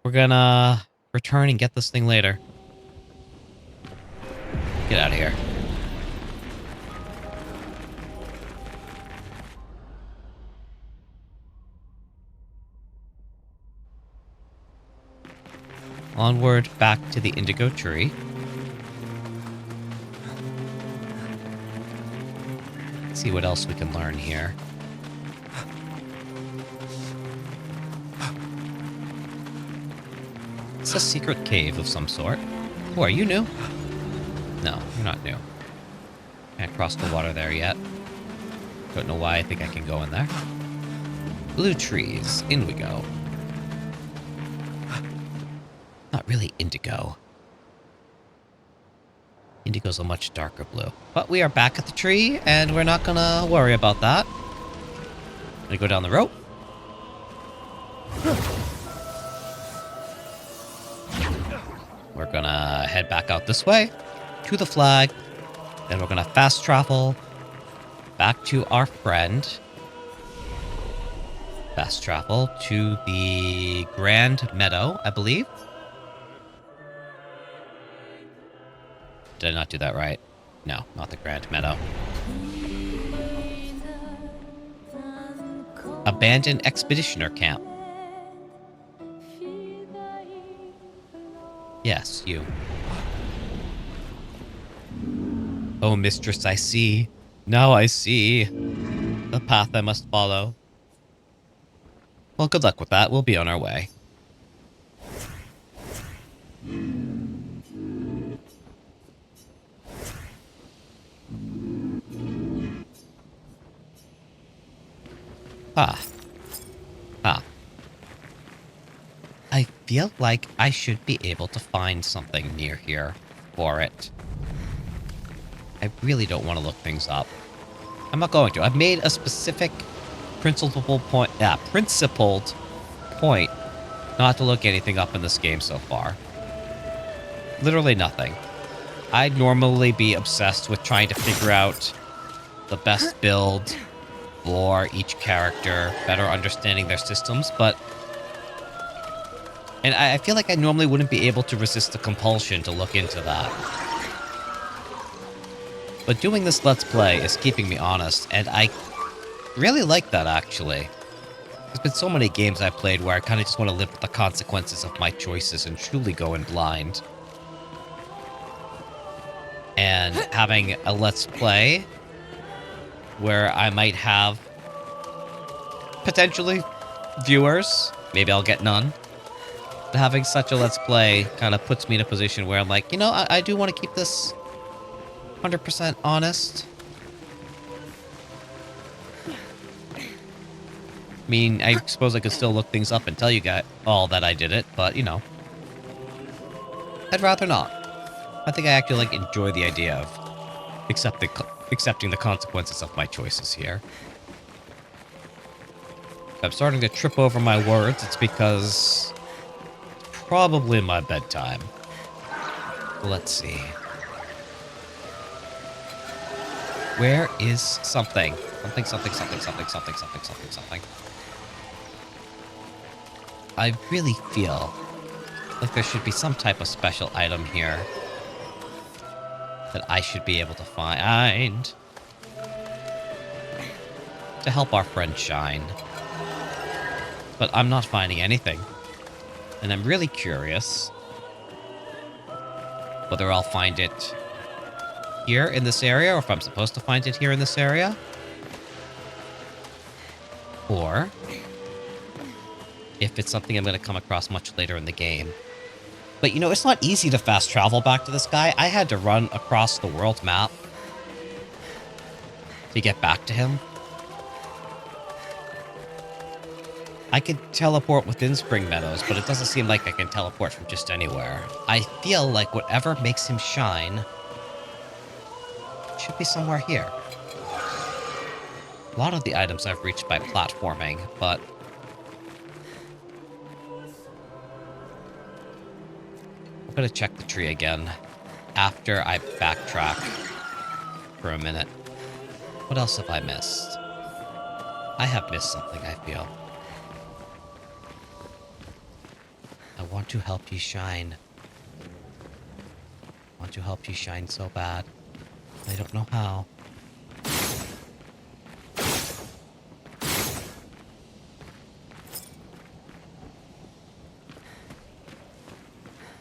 We're gonna return and get this thing later. Get out of here. Onward back to the indigo tree. Let's see what else we can learn here. It's a secret cave of some sort. Oh, are you new? No, you're not new. Can't cross the water there yet. Don't know why I think I can go in there. Blue trees. In we go. Not really indigo. Indigo's a much darker blue. But we are back at the tree, and we're not gonna worry about that. Gonna go down the rope. we're gonna head back out this way to the flag. Then we're gonna fast travel back to our friend. Fast travel to the Grand Meadow, I believe. Did I not do that right? No, not the Grand Meadow. Abandoned Expeditioner Camp. Yes, you. Oh, mistress, I see. Now I see the path I must follow. Well, good luck with that. We'll be on our way. Ah. Ah. I feel like I should be able to find something near here for it. I really don't want to look things up. I'm not going to. I've made a specific principled point not to look anything up in this game so far. Literally nothing. I'd normally be obsessed with trying to figure out the best build for each character, better understanding their systems, but... And I feel like I normally wouldn't be able to resist the compulsion to look into that. But doing this Let's Play is keeping me honest, and I really like that, actually. There's been so many games I've played where I kind of just want to live with the consequences of my choices and truly go in blind. And having a Let's Play where I might have potentially viewers, maybe I'll get none, but having such a Let's Play kind of puts me in a position where I'm like, you know, I do want to keep this 100% honest. I mean, I suppose I could still look things up and tell you guys all that I did it, but, you know, I'd rather not. I think I actually, like, enjoy the idea of accepting the consequences of my choices here. If I'm starting to trip over my words, it's because it's probably my bedtime. Let's see. Where is something? Something. I really feel like there should be some type of special item here that I should be able to find to help our friend shine. But I'm not finding anything. And I'm really curious whether I'll find it here in this area, or if I'm supposed to find it here in this area. Or if it's something I'm going to come across much later in the game. But, you know, it's not easy to fast travel back to this guy. I had to run across the world map to get back to him. I could teleport within Spring Meadows, but it doesn't seem like I can teleport from just anywhere. I feel like whatever makes him shine should be somewhere here. A lot of the items I've reached by platforming, but... I'm gonna check the tree again after I backtrack for a minute. What else have I missed? I have missed something, I feel. I want to help you shine. I want to help you shine so bad. I don't know how.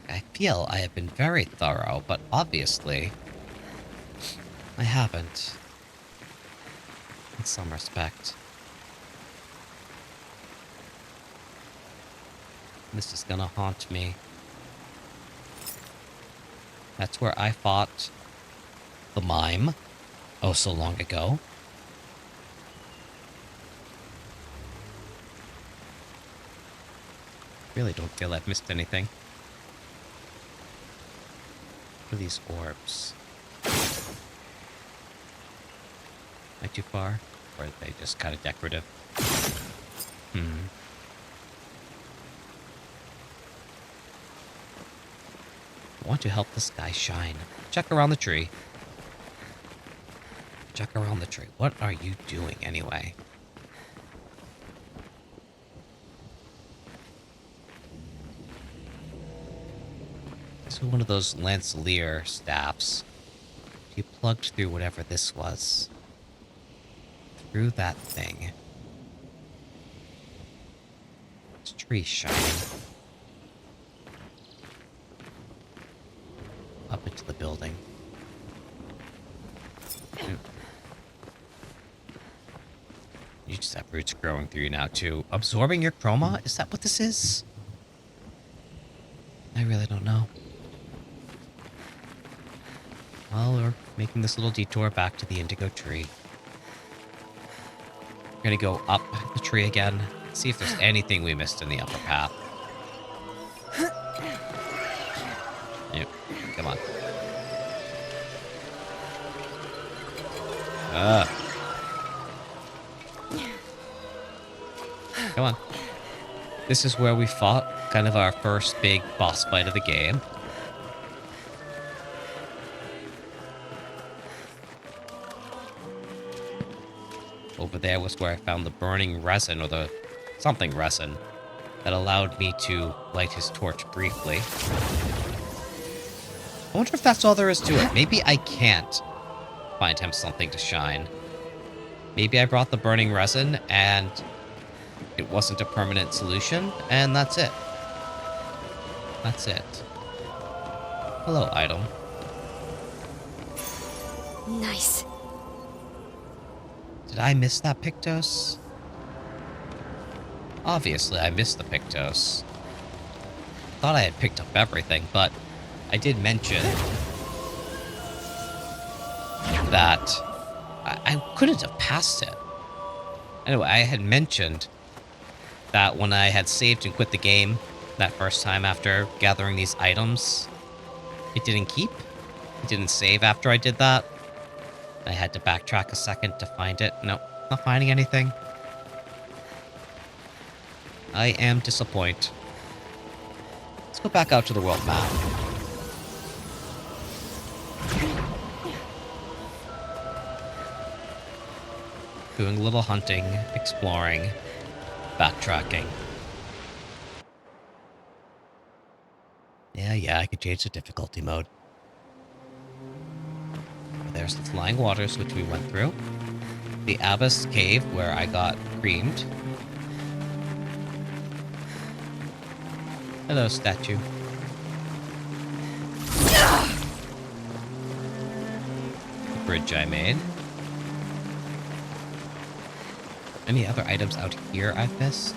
I feel I have been very thorough, but obviously I haven't. In some respect. This is gonna haunt me. That's where I fought the mime oh so long ago. Really don't feel I've missed anything. What are these orbs? Am I too far? Or are they just kind of decorative? I want to help this guy shine. Check around the tree. Check around the tree. What are you doing anyway? This is one of those Lancelier staffs. You plugged through whatever this was. Through that thing. This tree shining. Up into the building. You just have roots growing through you now, too. Absorbing your chroma? Is that what this is? I really don't know. Well, we're making this little detour back to the indigo tree. We're gonna go up the tree again, see if there's anything we missed in the upper path. Yep, come on. Come on. This is where we fought kind of our first big boss fight of the game. Over there was where I found the burning resin, or the something resin, that allowed me to light his torch briefly. I wonder if that's all there is to it. Maybe I can't find him something to shine. Maybe I brought the burning resin and it wasn't a permanent solution, and that's it. That's it. Hello, item. Nice. Did I miss that Pictos? Obviously, I missed the Pictos. Thought I had picked up everything, but I did mention that I couldn't have passed it. Anyway, I had mentioned that when I had saved and quit the game that first time after gathering these items, it didn't keep. It didn't save after I did that. I had to backtrack a second to find it. Nope, not finding anything. I am disappointed. Let's go back out to the world map. Doing a little hunting, exploring, backtracking. Yeah, I could change the difficulty mode. There's the flying waters, which we went through. The Abyss Cave, where I got creamed. Hello, statue. The bridge I made. Any other items out here I've missed?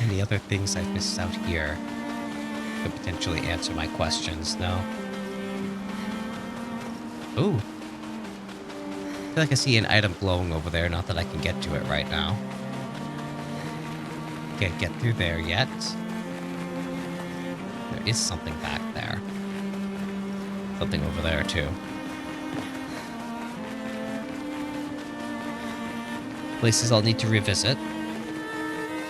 Any other things I've missed out here could potentially answer my questions, no? Ooh. I feel like I see an item glowing over there, not that I can get to it right now. Can't get through there yet. There is something back there. Something over there, too. Places I'll need to revisit.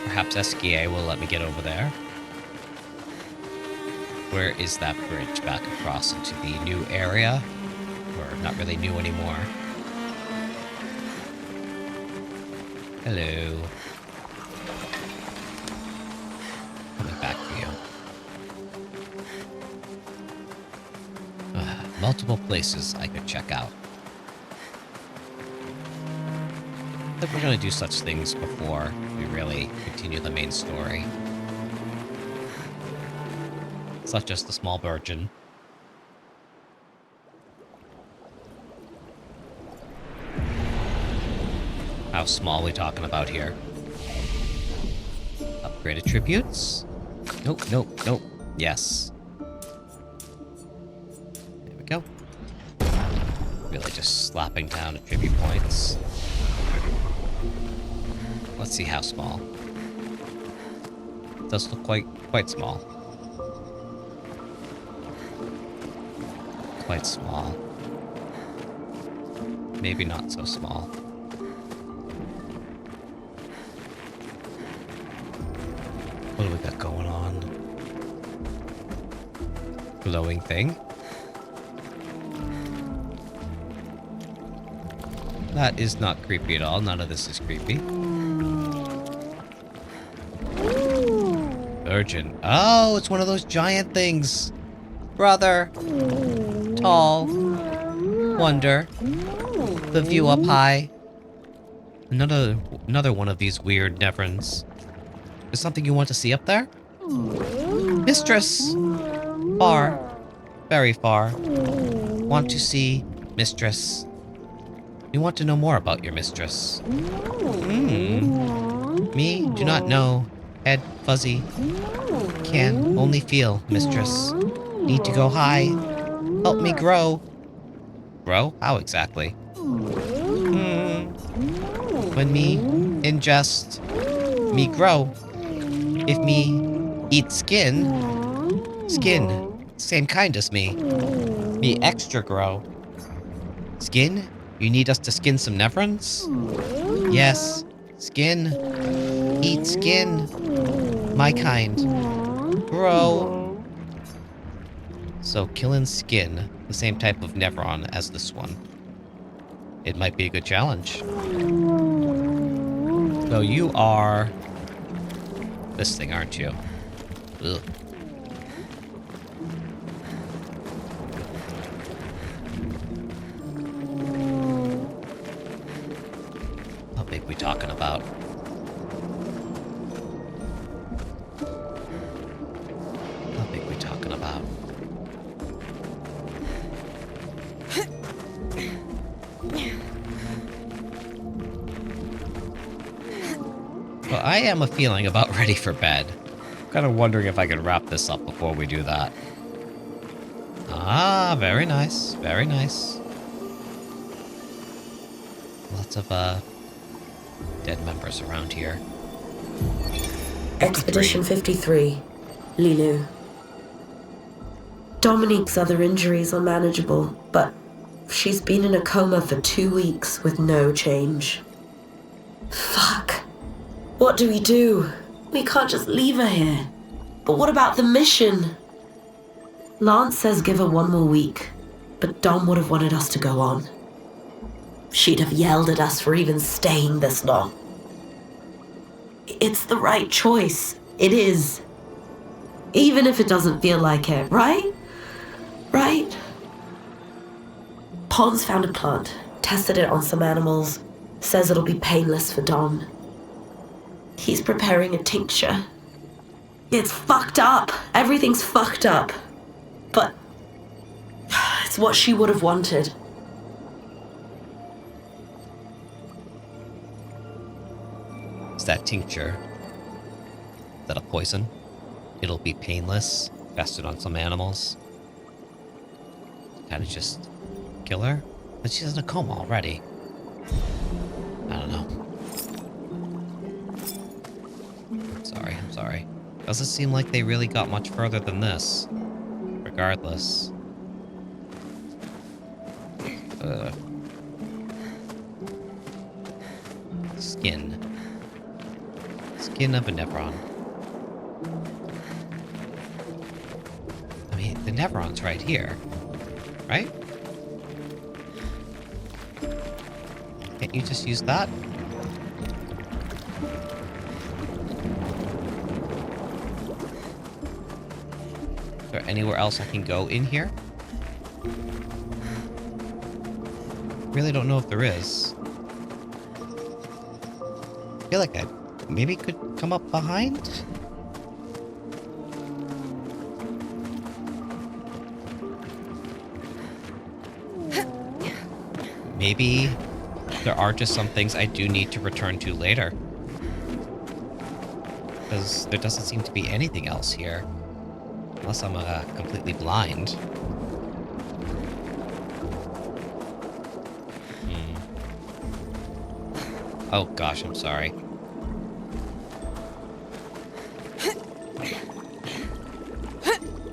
Perhaps Esquie will let me get over there. Where is that bridge back across into the new area? Or not really new anymore. Hello. Coming back for you. Multiple places I could check out. I think we're going to do such things before we really continue the main story. Such as the small virgin. How small are we talking about here? Upgrade attributes? Nope. Yes. There we go. Really just slapping down attribute points. Let's see how small. It does look quite small. Quite small. Maybe not so small. What do we got going on? Glowing thing. That is not creepy at all. None of this is creepy. Virgin. Oh, it's one of those giant things. Brother. Tall. Wonder. The view up high. Another one of these weird Neverons. Is something you want to see up there? Mistress! Far. Very far. Want to see Mistress. We want to know more about your mistress. Me? Do not know. Head fuzzy. Can only feel, mistress. Need to go high. Help me grow. Grow? How exactly? When me ingest, me grow. If me eat skin, same kind as me. Me extra grow. Skin? You need us to skin some Neverons? Yes. Skin. Eat skin. My kind. Grow. So killing skin, the same type of Neveron as this one. It might be a good challenge. So you are this thing, aren't you? Ugh. How big we talking about? How big we talking about? Well, I am a feeling about ready for bed. I'm kind of wondering if I can wrap this up before we do that. Ah, very nice. Very nice. Lots of, dead members around here. Expedition 53, Lilu. Dominique's other injuries are manageable, but she's been in a coma for 2 weeks with no change. Fuck. What do? We can't just leave her here. But what about the mission? Lance says give her 1 more week, but Dom would have wanted us to go on. She'd have yelled at us for even staying this long. It's the right choice. It is. Even if it doesn't feel like it, right? Right? Pons found a plant, tested it on some animals, says it'll be painless for Dom. He's preparing a tincture. It's fucked up. Everything's fucked up. But it's what she would have wanted. Is that tincture? Is that a poison? It'll be painless, tested on some animals. Kind of just kill her? But she's in a coma already. I don't know. I'm sorry. Doesn't seem like they really got much further than this. Regardless. Skin. Skin of a Neveron. I mean, the Neveron's right here. Right? Can't you just use that? Is there anywhere else I can go in here? Really don't know if there is. I feel like I maybe could come up behind? Maybe there are just some things I do need to return to later. Because there doesn't seem to be anything else here. Unless I'm completely blind. Oh gosh, I'm sorry.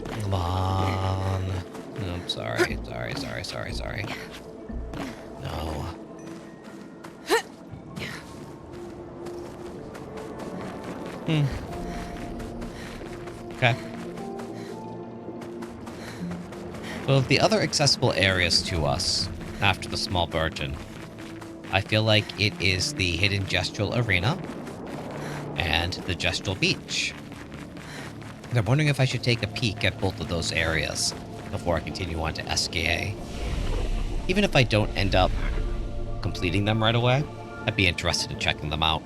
Come on. No, I'm sorry. Sorry. No. Okay. So the other accessible areas to us after the Small Virgin, I feel like it is the Hidden Gestural Arena and the Gestural Beach. And I'm wondering if I should take a peek at both of those areas before I continue on to Esquie. Even if I don't end up completing them right away, I'd be interested in checking them out.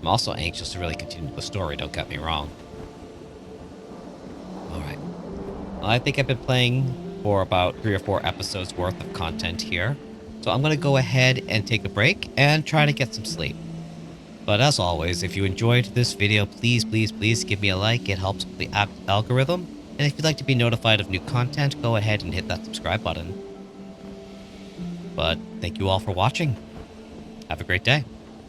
I'm also anxious to really continue the story, don't get me wrong. Alright. Well, I think I've been playing for about 3 or 4 episodes worth of content here. So I'm going to go ahead and take a break and try to get some sleep. But as always, if you enjoyed this video, please give me a like. It helps with the app algorithm. And if you'd like to be notified of new content, go ahead and hit that subscribe button. But thank you all for watching. Have a great day.